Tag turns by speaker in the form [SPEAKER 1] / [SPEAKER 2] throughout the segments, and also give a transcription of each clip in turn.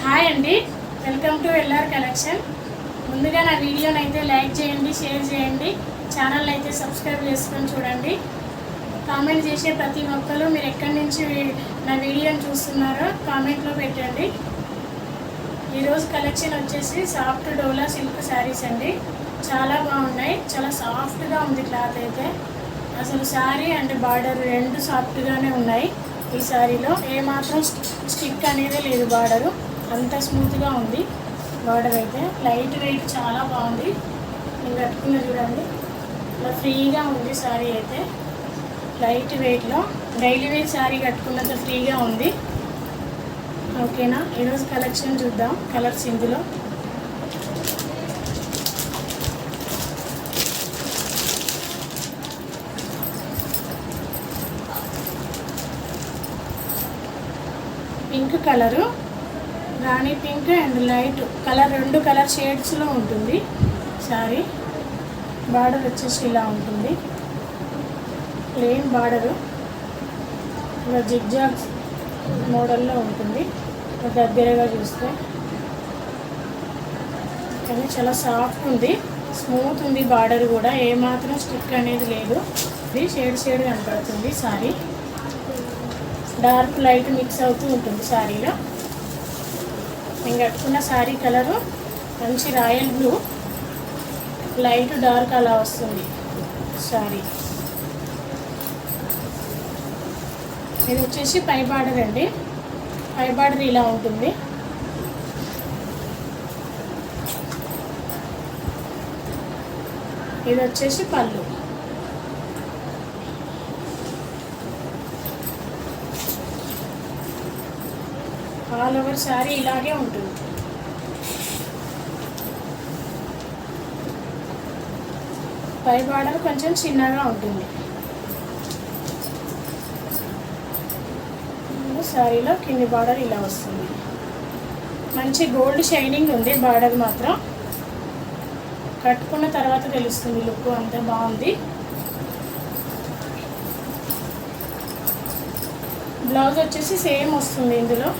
[SPEAKER 1] Hi అండి, welcome to LR collection. ముందుగా నా వీడియోని అయితే లైక్ చేయండి, షేర్ చేయండి, ఛానల్ అయితే సబ్స్క్రైబ్ చేసుకొని చూడండి. కామెంట్ చేసే ప్రతి ఒక్కరు మీరు ఎక్కడి నుంచి నా వీడియోని చూస్తున్నారో కామెంట్లో పెట్టండి. ఈరోజు కలెక్షన్ వచ్చేసి సాఫ్ట్ డోలా సిల్క్ శారీస్ అండి. చాలా బాగున్నాయి, చాలా సాఫ్ట్గా ఉంది క్లాత్ అయితే. అసలు శారీ అండ్ బార్డర్ రెండు సాఫ్ట్గానే ఉన్నాయి. ఈ శారీలో ఏమాత్రం స్టిక్ అనేది లేదు, బార్డరు అంత స్మూత్గా ఉంది. బార్డర్ అయితే లైట్ వెయిట్ చాలా బాగుంది. నేను కట్టుకున్న చూడండి, ఇలా ఫ్రీగా ఉంది శారీ అయితే. లైట్ వెయిట్లో డైలీ వేర్ శారీ కట్టుకున్నంత ఫ్రీగా ఉంది. ఓకేనా, ఈరోజు కలెక్షన్ చూద్దాం. కలర్స్ ఇందులో pink colour, Rani pink and light colour, రెండు కలర్ షేడ్స్లో ఉంటుంది శారీ. బార్డర్ వచ్చేసి ఇలా ఉంటుంది, ప్లెయిన్ బార్డరు, ఇలా జిగ్జాగ్ మోడల్లో ఉంటుంది. దగ్గరగా చూస్తే కానీ చాలా సాఫ్ట్ ఉంది, స్మూత్ ఉంది. బార్డర్ కూడా ఏమాత్రం స్టిక్ అనేది లేదు. ఇది షేడ్ కనపడుతుంది శారీ. డార్క్ లైట్ మిక్స్ అవుతూ ఉంటుంది శారీలో. నేను కట్టుకున్న శారీ కలరు మంచి రాయల్ బ్లూ, లైట్ డార్క్ అలా వస్తుంది శారీ. ఇది వచ్చేసి పై బార్డర్ అండి. పై బార్డర్ ఇలా ఉంటుంది. ఇది వచ్చేసి పళ్ళు. ఆల్ ఓవర్ శారీ ఇలాగే ఉంటుంది. పై బార్డర్ కొంచెం చిన్నగా ఉంటుంది. శారీలో కింది బార్డర్ ఇలా వస్తుంది. మంచి గోల్డ్ షైనింగ్ ఉంది. బార్డర్ మాత్రం కట్టుకున్న తర్వాత తెలుస్తుంది లుక్, అంత బాగుంది. బ్లౌజ్ వచ్చేసి సేమ్ వస్తుంది ఇందులో.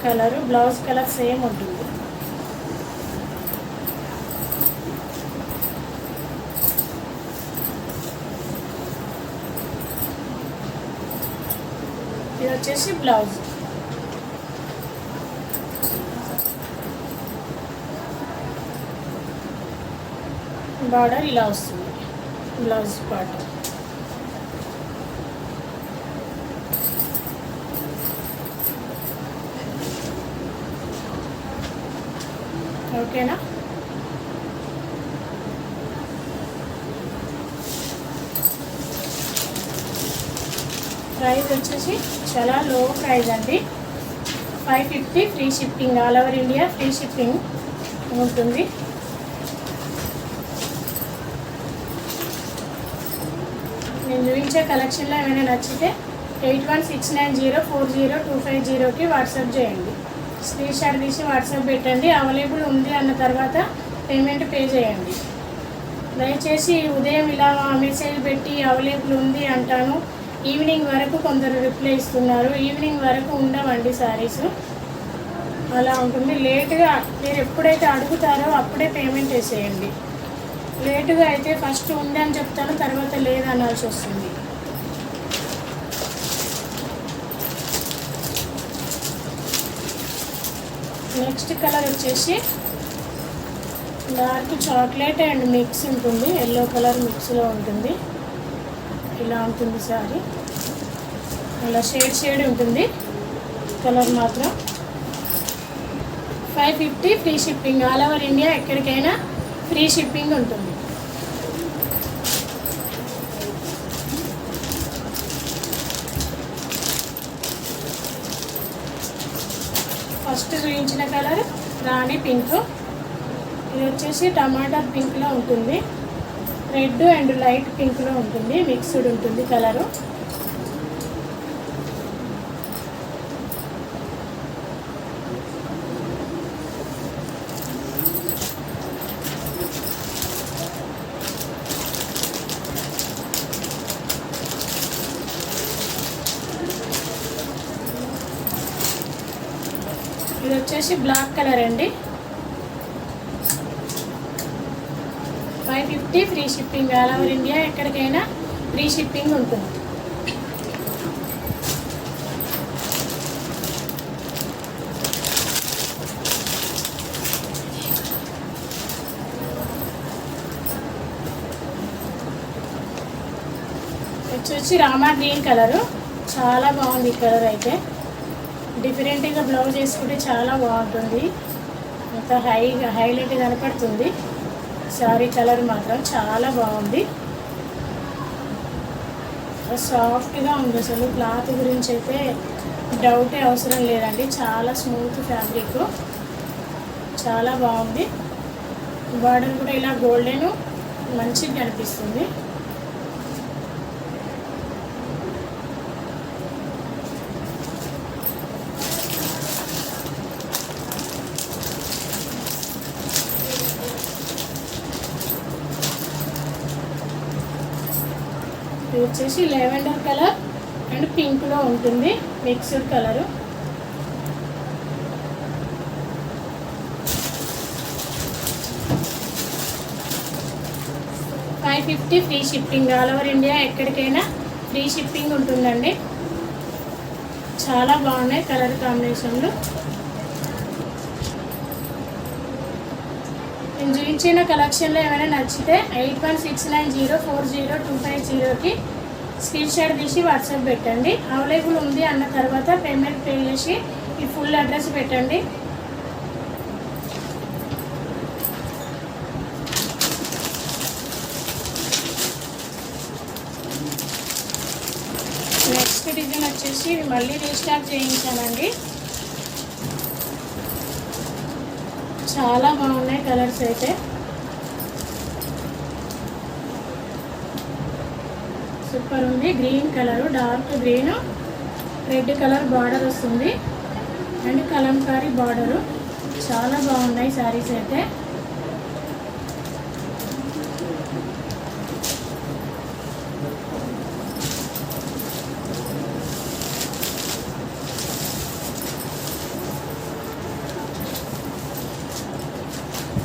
[SPEAKER 1] కలరు, బ్లౌజ్ కలర్ సేమ్ ఉంటుంది. ఇది వచ్చేసి బ్లౌజ్. బార్డర్ ఇలా వస్తుంది, బ్లౌజ్ పార్ట్. ఓకేనా, ప్రైస్ వచ్చేసి చాలా లో ప్రైస్ అండి. 550 free shipping, all over India free shipping ఉంటుంది. నేను చూపించే కలెక్షన్లో ఏమైనా నచ్చితే 8169040250కి వాట్సాప్ చేయండి. స్క్రీన్ షాట్ తీసి వాట్సాప్ పెట్టండి. అవైలబుల్ ఉంది అన్న తర్వాత పేమెంట్ పే చేయండి. దయచేసి ఉదయం ఇలా మెసేజ్ పెట్టి అవైలబుల్ ఉంది అంటాను, ఈవినింగ్ వరకు కొందరు రిప్లై ఇస్తున్నారు. ఈవినింగ్ వరకు ఉండవండి శారీస్, అలా ఉంటుంది. లేటుగా మీరు ఎప్పుడైతే అడుగుతారో అప్పుడే పేమెంట్ వేసేయండి. లేటుగా అయితే ఫస్ట్ ఉంది అని చెప్తాను, తర్వాత లేదనాల్సి వస్తుంది. నెక్స్ట్ కలర్ వచ్చేసి డార్క్ చాక్లెట్ అండ్ మిక్స్ ఉంటుంది, ఎల్లో కలర్ మిక్స్లో ఉంటుంది. ఇలా ఉంటుంది శారీ, ఇలా షేడ్ ఉంటుంది. కలర్ మాత్రం 550 free shipping, all over India ఎక్కడికైనా ఫ్రీ షిప్పింగ్ ఉంటుంది. ఫస్ట్ చూపించిన కలర్ రాణి పింక్. ఇది వచ్చేసి టమాటా పింక్లో ఉంటుంది. రెడ్ అండ్ లైట్ పింక్లో ఉంటుంది, మిక్స్డ్ ఉంటుంది కలరు. ఇది వచ్చేసి బ్లాక్ కలర్ అండి. 550 free shipping. All over India ఎక్కడికైనా ఫ్రీ షిప్పింగ్ ఉంటుంది. వచ్చి రామా గ్రీన్ కలరు, చాలా బాగుంది ఈ కలర్ అయితే. డిఫరెంట్గా బ్లౌజ్ వేసుకుంటే చాలా బాగుంటుంది. అంత హైలైట్ కనపడుతుంది. శారీ కలర్ మాత్రం చాలా బాగుంది. సాఫ్ట్గా ఉంది. అసలు క్లాత్ గురించి అయితే డౌటే అవసరం లేదండి. చాలా స్మూత్ ఫ్యాబ్రిక్, చాలా బాగుంది. బార్డర్ కూడా ఇలా గోల్డెన్ మంచిగా కనిపిస్తుంది. ఇది వచ్చేసి లెవెండర్ కలర్ అండ్ పింక్లో ఉంటుంది, mixed colour. $550 free shipping. All over India ఎక్కడికైనా ఫ్రీ షిప్పింగ్ ఉంటుందండి. చాలా బాగున్నాయి కలర్ కాంబినేషన్లు. నేను చూపించిన కలెక్షన్లో ఏమైనా నచ్చితే 8169040250కి స్క్రీన్ షాట్ తీసి వాట్సాప్ పెట్టండి. అవైలబుల్ ఉంది అన్న తర్వాత పేమెంట్ పే చేసి ఈ ఫుల్ అడ్రస్ పెట్టండి. నెక్స్ట్ డిజైన్ వచ్చేసి మళ్ళీ రీస్టాక్ చేయించానండి. చాలా బాగున్నాయి కలర్స్ అయితే. సూపర్ ఉంది. Green colour, dark green, red colour border వస్తుంది అండ్ కలంకారీ బార్డరు. చాలా బాగున్నాయి శారీస్ అయితే.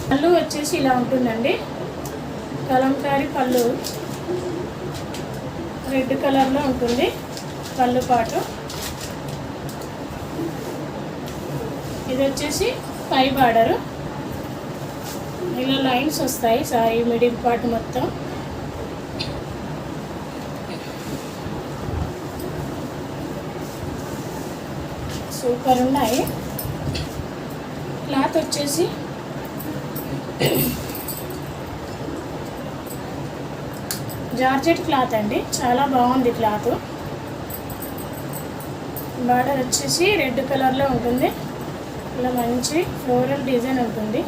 [SPEAKER 1] పళ్ళు వచ్చేసి ఇలా ఉంటుందండి. కలంకారీ పళ్ళు రెడ్ కలర్లో ఉంటుంది పళ్ళు పాటు. ఇది వచ్చేసి పై బార్డరు, ఇలా లైన్స్ వస్తాయి సారీ మిడిల్ పార్ట్ మొత్తం. సూపర్ ఉన్నాయి. క్లాత్ వచ్చేసి జార్జెట్ క్లాత్ అండి, చాలా బాగుంది క్లాత్. బార్డర్ వచ్చేసి రెడ్ కలర్లో ఉంటుంది. ఇలా మంచి ఫ్లోరల్ డిజైన్ ఉంటుంది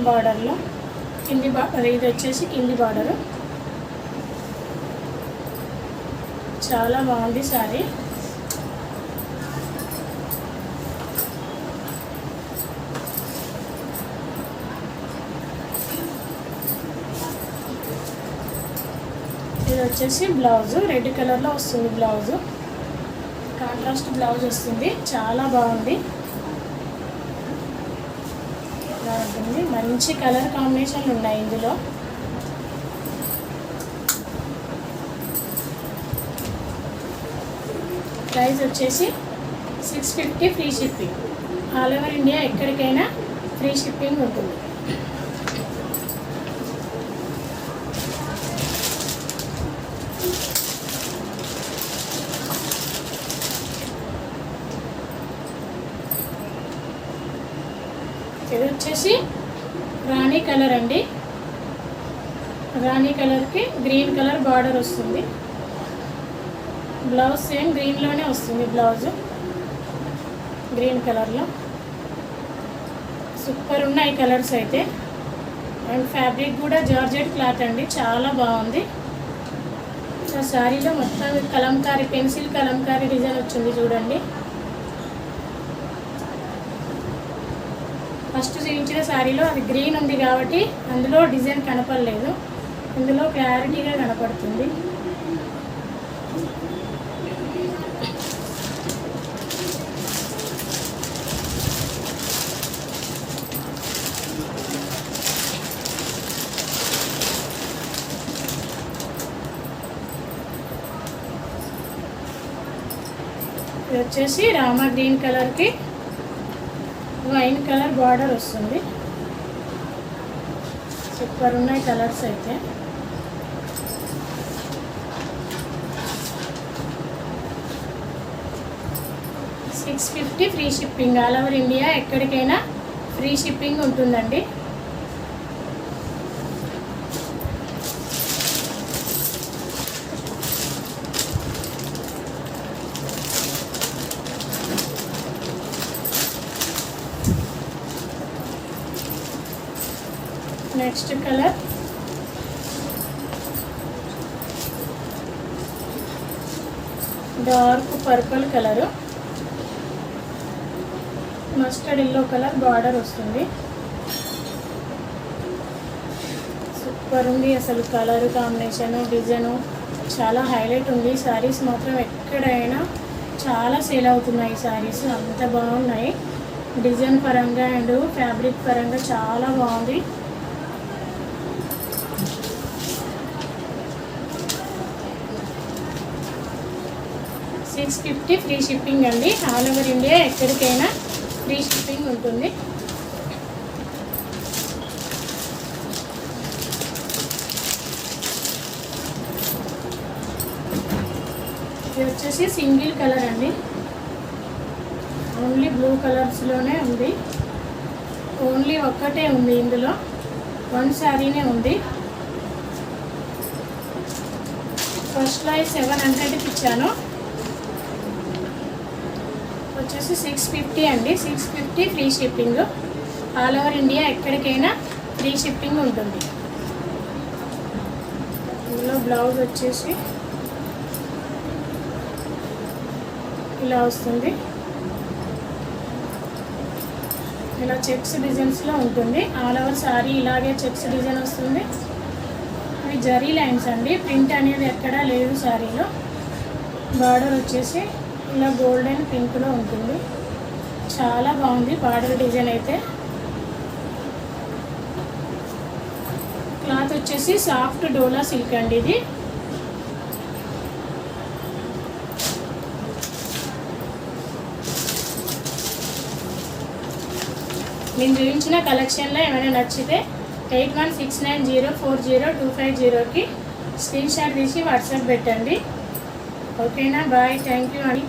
[SPEAKER 1] బార్డర్లో. కింది ఇది వచ్చేసి కింది బార్డరు. చాలా బాగుంది సారీ. ఇది వచ్చేసి బ్లౌజు రెడ్ కలర్లో వస్తుంది. బ్లౌజు కాంట్రాస్ట్ బ్లౌజ్ వస్తుంది. చాలా బాగుంది. ఉంటుంది. మంచి కలర్ కాంబినేషన్లు ఉన్నాయి ఇందులో. ప్రైస్ వచ్చేసి $650 free shipping. All over India ఎక్కడికైనా ఫ్రీ షిప్పింగ్ ఉంటుంది. ఇది వచ్చేసి రాణి కలర్ అండి. రాణి కలర్కి గ్రీన్ కలర్ బార్డర్ వస్తుంది. బ్లౌజ్ సేమ్ గ్రీన్లోనే వస్తుంది. బ్లౌజ్ గ్రీన్ కలర్లో. సూపర్ ఉన్నాయి కలర్స్ అయితే. అండ్ ఫ్యాబ్రిక్ కూడా జార్జెట్ క్లాత్ అండి, చాలా బాగుంది. శారీలో మొత్తం కలంకారీ పెన్సిల్ కలంకారీ డిజైన్ వచ్చింది చూడండి. ఫస్ట్ చూపించిన శారీలో అది గ్రీన్ ఉంది కాబట్టి అందులో డిజైన్ కనపడలేదు, ఇందులో క్లారిటీగా కనపడుతుంది. ఇది వచ్చేసి రామా గ్రీన్ కలర్కి వైన్ కలర్ బార్డర్ వస్తుంది. సూపర్ ఉన్నాయి కలర్స్ అయితే. $650 free shipping. All over India ఎక్కడికైనా ఫ్రీ షిప్పింగ్ ఉంటుందండి. Next colour dark purple colour, mustard yellow colour border వస్తుంది. సూపర్ ఉంది అసలు. కలర్ కాంబినేషను, డిజైను చాలా హైలైట్ ఉంది. శారీస్ మాత్రం ఎక్కడైనా చాలా సేల్ అవుతున్నాయి. శారీస్ అంత బాగున్నాయి. డిజైన్ పరంగా అండ్ ఫ్యాబ్రిక్ పరంగా చాలా బాగుంది. $650 ఫ్రీ షిప్పింగ్ అండి. ఆల్ ఓవర్ ఇండియా ఎక్కడికైనా ఫ్రీ షిప్పింగ్ ఉంటుంది. ఇది వచ్చేసి సింగిల్ కలర్ అండి. ఓన్లీ బ్లూ కలర్స్లోనే ఉంది. ఓన్లీ ఒక్కటే ఉంది ఇందులో. వన్ శారీనే ఉంది. ఫస్ట్లో 700కి ఇచ్చాను. వచ్చేసి $650 అండి. $650 free shipping. All over India ఎక్కడికైనా ఫ్రీ షిప్పింగ్ ఉంటుంది. ఇందులో బ్లౌజ్ వచ్చేసి ఇలా వస్తుంది. ఇలా చెక్స్ డిజైన్స్లో ఉంటుంది. ఆల్ ఓవర్ సారీ ఇలాగే చెక్స్ డిజైన్ వస్తుంది. ఇవి జరీ లైన్స్ అండి. ప్రింట్ అనేది ఎక్కడా లేదు సారీలో. బార్డర్ వచ్చేసి ఇలా గోల్డెన్ పింక్లో ఉంటుంది. చాలా బాగుంది బార్డర్ డిజైన్ అయితే. క్లాత్ వచ్చేసి సాఫ్ట్ డోలా సిల్క్ అండి. ఇది నేను చూపించిన కలెక్షన్లో ఏమైనా నచ్చితే 8169040250కి స్క్రీన్ షాట్ తీసి వాట్సాప్ పెట్టండి. ఓకేనా? బాయ్. థ్యాంక్ యూ అండి.